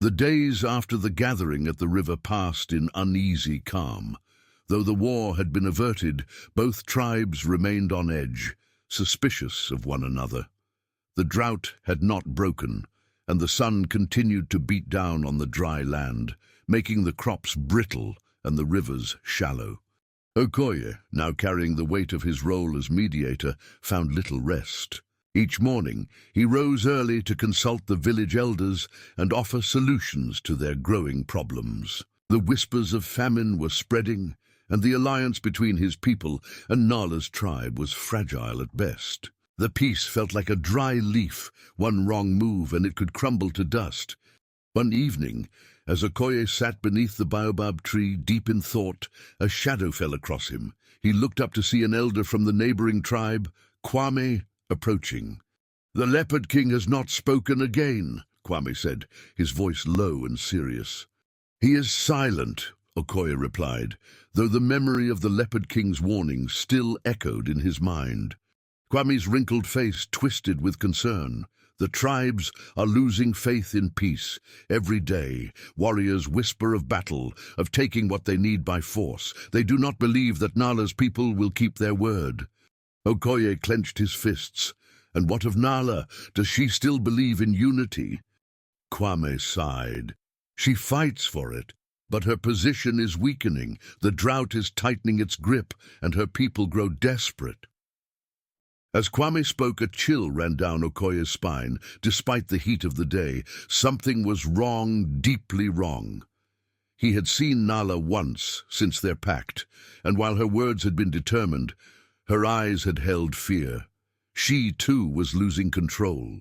The days after the gathering at the river passed in uneasy calm. Though the war had been averted, both tribes remained on edge, suspicious of one another. The drought had not broken, and the sun continued to beat down on the dry land, making the crops brittle and the rivers shallow. Okoye, now carrying the weight of his role as mediator, found little rest. Each morning, he rose early to consult the village elders and offer solutions to their growing problems. The whispers of famine were spreading, and the alliance between his people and Nala's tribe was fragile at best. The peace felt like a dry leaf, one wrong move and it could crumble to dust. One evening, as Okoye sat beneath the baobab tree, deep in thought, a shadow fell across him. He looked up to see an elder from the neighboring tribe, Kwame, approaching. "The Leopard King has not spoken again," Kwame said, his voice low and serious. "He is silent," Okoye replied, though the memory of the Leopard King's warning still echoed in his mind. Kwame's wrinkled face twisted with concern. The tribes are losing faith in peace. Every day, warriors whisper of battle, of taking what they need by force. They do not believe that Nala's people will keep their word. Okoye clenched his fists. And what of Nala? Does she still believe in unity? Kwame sighed. She fights for it, but her position is weakening. The drought is tightening its grip, and her people grow desperate. As Kwame spoke, a chill ran down Okoye's spine. Despite the heat of the day, something was wrong, deeply wrong. He had seen Nala once since their pact, and while her words had been determined, her eyes had held fear. She, too, was losing control.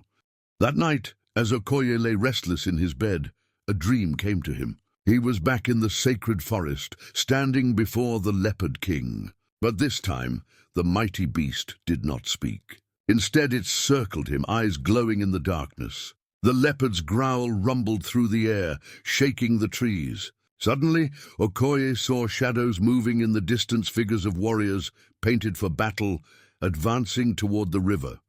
That night, as Okoye lay restless in his bed, a dream came to him. He was back in the sacred forest, standing before the Leopard King. But this time, the mighty beast did not speak. Instead, it circled him, eyes glowing in the darkness. The leopard's growl rumbled through the air, shaking the trees. Suddenly, Okoye saw shadows moving in the distance, figures of warriors, painted for battle, advancing toward the river.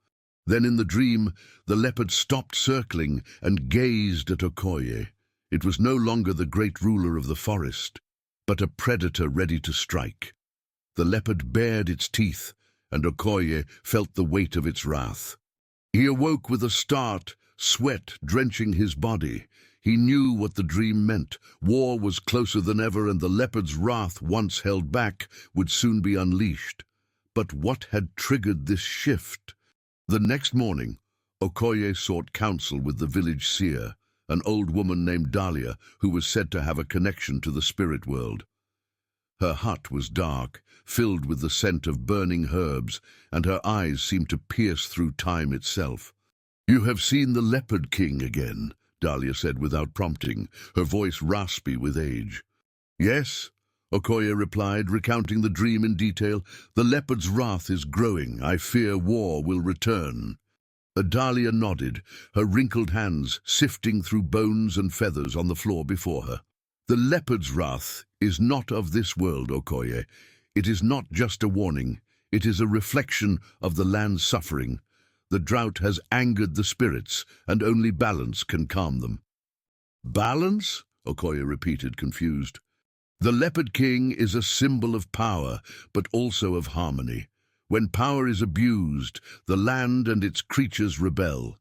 Then in the dream, the leopard stopped circling and gazed at Okoye. It was no longer the great ruler of the forest, but a predator ready to strike. The leopard bared its teeth, and Okoye felt the weight of its wrath. He awoke with a start, sweat drenching his body. He knew what the dream meant. War was closer than ever, and the leopard's wrath, once held back, would soon be unleashed. But what had triggered this shift? The next morning, Okoye sought counsel with the village seer, an old woman named Dahlia, who was said to have a connection to the spirit world. Her hut was dark, filled with the scent of burning herbs, and her eyes seemed to pierce through time itself. "You have seen the Leopard King again," Dahlia said without prompting, her voice raspy with age. "Yes," Okoye replied, recounting the dream in detail. "The leopard's wrath is growing. I fear war will return." Dahlia nodded, her wrinkled hands sifting through bones and feathers on the floor before her. "The leopard's wrath is not of this world, Okoye. It is not just a warning. It is a reflection of the land's suffering. The drought has angered the spirits, and only balance can calm them." "Balance?" Okoye repeated, confused. "The Leopard King is a symbol of power, but also of harmony. When power is abused, the land and its creatures rebel.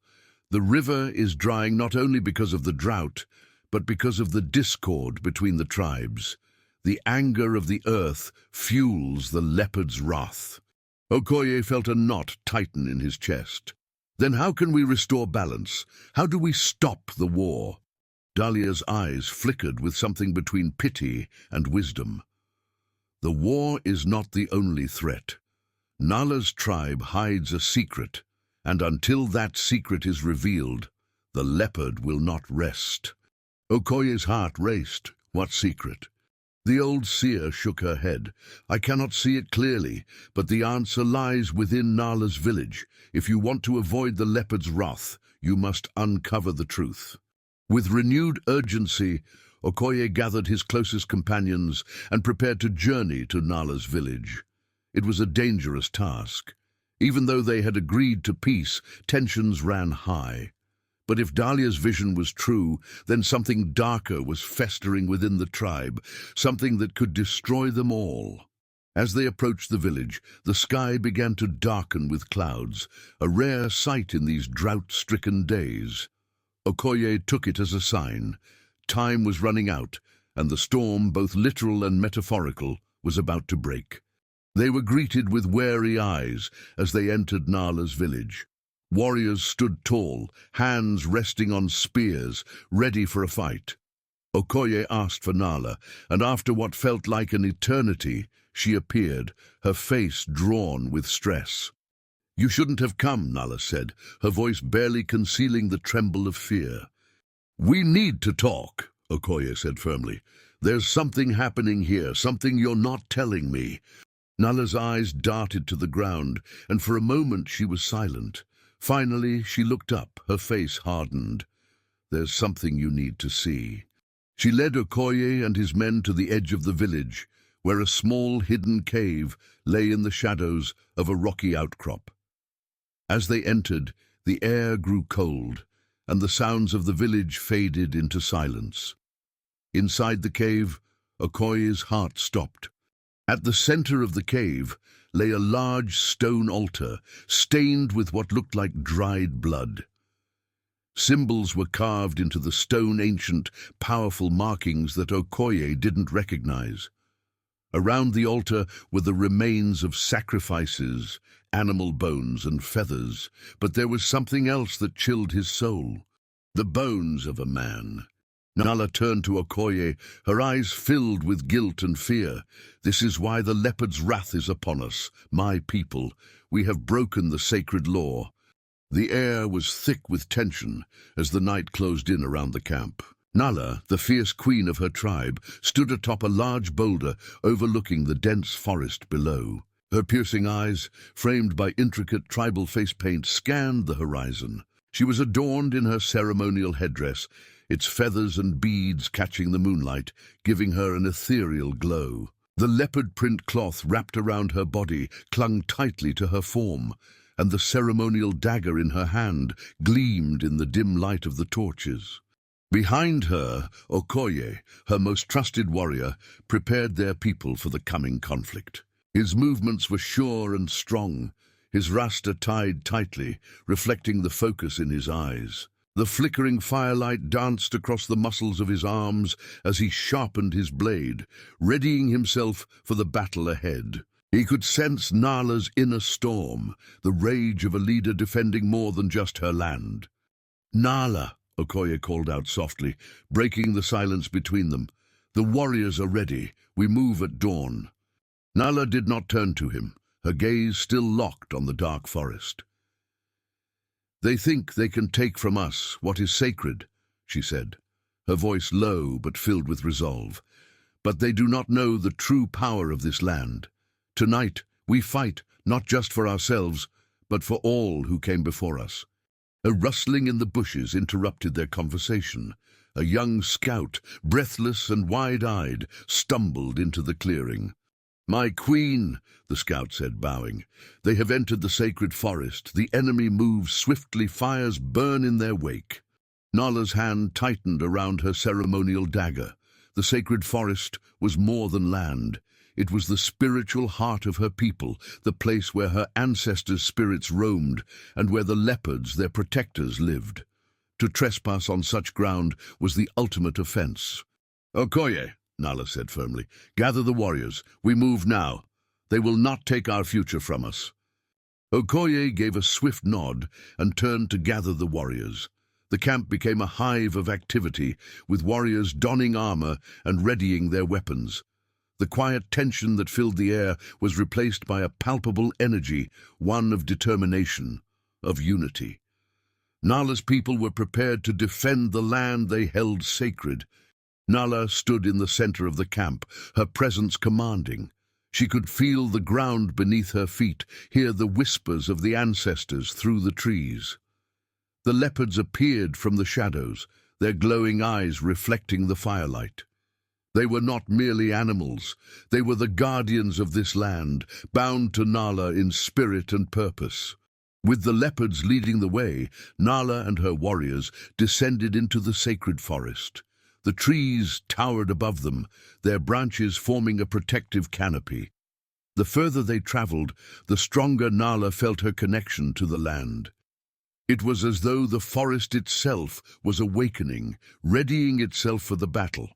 The river is drying not only because of the drought, but because of the discord between the tribes. The anger of the earth fuels the leopard's wrath." Okoye felt a knot tighten in his chest. "Then how can we restore balance? How do we stop the war?" Dahlia's eyes flickered with something between pity and wisdom. "The war is not the only threat. Nala's tribe hides a secret, and until that secret is revealed, the leopard will not rest." Okoye's heart raced. What secret? The old seer shook her head. "I cannot see it clearly, but the answer lies within Nala's village. If you want to avoid the leopard's wrath, you must uncover the truth." With renewed urgency, Okoye gathered his closest companions and prepared to journey to Nala's village. It was a dangerous task. Even though they had agreed to peace, tensions ran high. But if Dahlia's vision was true, then something darker was festering within the tribe, something that could destroy them all. As they approached the village, the sky began to darken with clouds, a rare sight in these drought-stricken days. Okoye took it as a sign. Time was running out, and the storm, both literal and metaphorical, was about to break. They were greeted with wary eyes as they entered Nala's village. Warriors stood tall, hands resting on spears, ready for a fight. Okoye asked for Nala, and after what felt like an eternity, she appeared, her face drawn with stress. "You shouldn't have come," Nala said, her voice barely concealing the tremble of fear. "We need to talk," Okoye said firmly. "There's something happening here, something you're not telling me." Nala's eyes darted to the ground, and for a moment she was silent. Finally, she looked up, her face hardened. "There's something you need to see." She led Okoye and his men to the edge of the village, where a small hidden cave lay in the shadows of a rocky outcrop. As they entered, the air grew cold, and the sounds of the village faded into silence. Inside the cave, Okoye's heart stopped. At the center of the cave lay a large stone altar, stained with what looked like dried blood. Symbols were carved into the stone, ancient, powerful markings that Okoye didn't recognize. Around the altar were the remains of sacrifices, animal bones and feathers, but there was something else that chilled his soul. The bones of a man. Nala turned to Okoye, her eyes filled with guilt and fear. "This is why the leopard's wrath is upon us, my people. We have broken the sacred law." The air was thick with tension as the night closed in around the camp. Nala, the fierce queen of her tribe, stood atop a large boulder overlooking the dense forest below. Her piercing eyes, framed by intricate tribal face paint, scanned the horizon. She was adorned in her ceremonial headdress, its feathers and beads catching the moonlight, giving her an ethereal glow. The leopard print cloth wrapped around her body clung tightly to her form, and the ceremonial dagger in her hand gleamed in the dim light of the torches. Behind her, Okoye, her most trusted warrior, prepared their people for the coming conflict. His movements were sure and strong, his rasta tied tightly, reflecting the focus in his eyes. The flickering firelight danced across the muscles of his arms as he sharpened his blade, readying himself for the battle ahead. He could sense Nala's inner storm, the rage of a leader defending more than just her land. "Nala," Okoye called out softly, breaking the silence between them. "The warriors are ready. We move at dawn." Nala did not turn to him, her gaze still locked on the dark forest. "They think they can take from us what is sacred," she said, her voice low but filled with resolve. "But they do not know the true power of this land. Tonight we fight not just for ourselves, but for all who came before us." A rustling in the bushes interrupted their conversation. A young scout, breathless and wide-eyed, stumbled into the clearing. "My queen," the scout said, bowing. "They have entered the sacred forest. The enemy moves swiftly, fires burn in their wake." Nala's hand tightened around her ceremonial dagger. The sacred forest was more than land. It was the spiritual heart of her people, the place where her ancestors' spirits roamed, and where the leopards, their protectors, lived. To trespass on such ground was the ultimate offense. "Okoye," Nala said firmly, "gather the warriors. We move now. They will not take our future from us." Okoye gave a swift nod and turned to gather the warriors. The camp became a hive of activity, with warriors donning armor and readying their weapons. The quiet tension that filled the air was replaced by a palpable energy, one of determination, of unity. Nala's people were prepared to defend the land they held sacred. Nala stood in the center of the camp, her presence commanding. She could feel the ground beneath her feet, hear the whispers of the ancestors through the trees. The leopards appeared from the shadows, their glowing eyes reflecting the firelight. They were not merely animals. They were the guardians of this land, bound to Nala in spirit and purpose. With the leopards leading the way, Nala and her warriors descended into the sacred forest. The trees towered above them, their branches forming a protective canopy. The further they traveled, the stronger Nala felt her connection to the land. It was as though the forest itself was awakening, readying itself for the battle.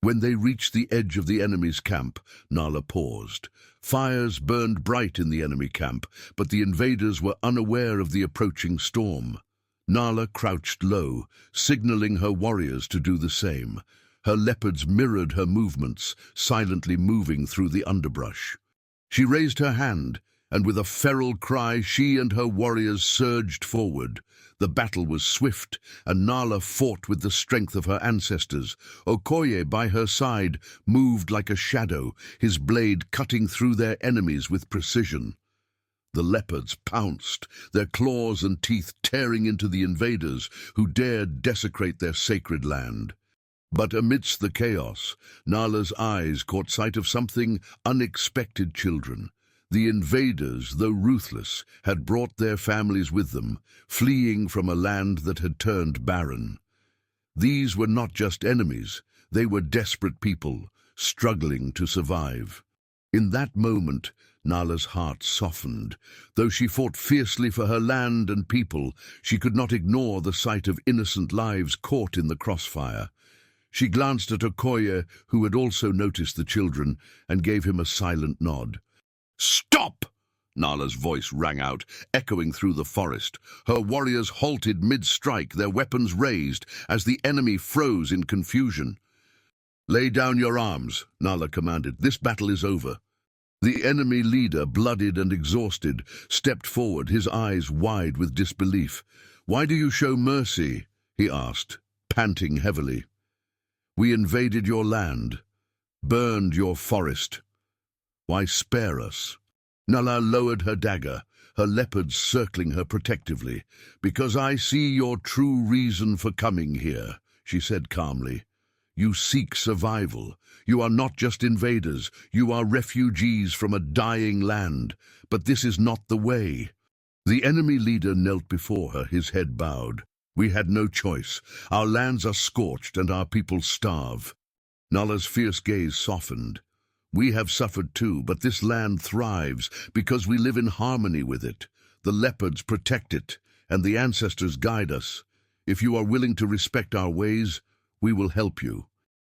When they reached the edge of the enemy's camp, Nala paused. Fires burned bright in the enemy camp, but the invaders were unaware of the approaching storm. Nala crouched low, signaling her warriors to do the same. Her leopards mirrored her movements, silently moving through the underbrush. She raised her hand, and with a feral cry, she and her warriors surged forward. The battle was swift, and Nala fought with the strength of her ancestors. Okoye, by her side, moved like a shadow, his blade cutting through their enemies with precision. The leopards pounced, their claws and teeth tearing into the invaders who dared desecrate their sacred land. But amidst the chaos, Nala's eyes caught sight of something unexpected. Children. The invaders, though ruthless, had brought their families with them, fleeing from a land that had turned barren. These were not just enemies, they were desperate people, struggling to survive. In that moment, Nala's heart softened. Though she fought fiercely for her land and people, she could not ignore the sight of innocent lives caught in the crossfire. She glanced at Okoye, who had also noticed the children, and gave him a silent nod. "Stop!" Nala's voice rang out, echoing through the forest. Her warriors halted mid-strike, their weapons raised, as the enemy froze in confusion. "Lay down your arms," Nala commanded. "This battle is over." The enemy leader, bloodied and exhausted, stepped forward, his eyes wide with disbelief. "Why do you show mercy?" he asked, panting heavily. "We invaded your land, burned your forest. Why spare us?" Nala lowered her dagger, her leopards circling her protectively. "Because I see your true reason for coming here," she said calmly. "You seek survival. You are not just invaders, you are refugees from a dying land. But this is not the way." The enemy leader knelt before her, his head bowed. "We had no choice. Our lands are scorched and our people starve." Nala's fierce gaze softened. "We have suffered too, but this land thrives because we live in harmony with it. The leopards protect it, and the ancestors guide us. If you are willing to respect our ways, we will help you."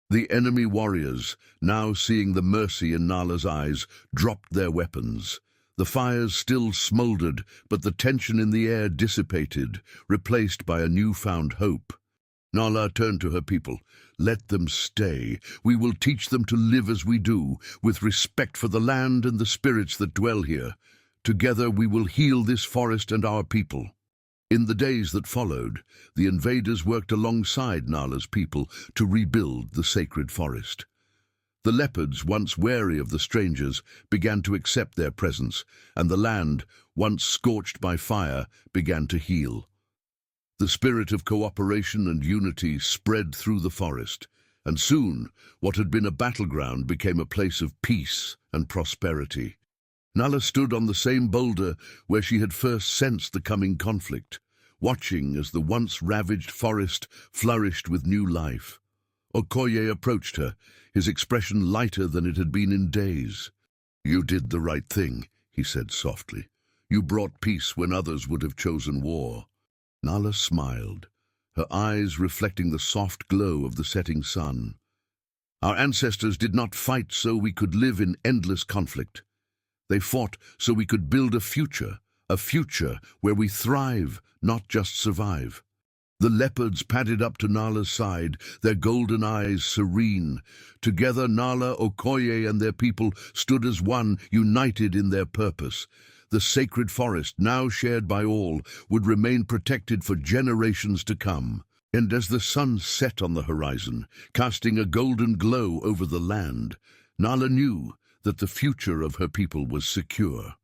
The enemy warriors, now seeing the mercy in Nala's eyes, dropped their weapons. The fires still smoldered, but the tension in the air dissipated, replaced by a newfound hope. Nala turned to her people. "Let them stay. We will teach them to live as we do, with respect for the land and the spirits that dwell here. Together we will heal this forest and our people." In the days that followed, the invaders worked alongside Nala's people to rebuild the sacred forest. The leopards, once wary of the strangers, began to accept their presence, and the land, once scorched by fire, began to heal. The spirit of cooperation and unity spread through the forest, and soon what had been a battleground became a place of peace and prosperity. Nala stood on the same boulder where she had first sensed the coming conflict, watching as the once ravaged forest flourished with new life. Okoye approached her, his expression lighter than it had been in days. "You did the right thing," he said softly. "You brought peace when others would have chosen war." Nala smiled, her eyes reflecting the soft glow of the setting sun. "Our ancestors did not fight so we could live in endless conflict. They fought so we could build a future where we thrive, not just survive." The leopards padded up to Nala's side, their golden eyes serene. Together Nala, Okoye, and their people stood as one, united in their purpose. The sacred forest, now shared by all, would remain protected for generations to come. And as the sun set on the horizon, casting a golden glow over the land, Nala knew that the future of her people was secure.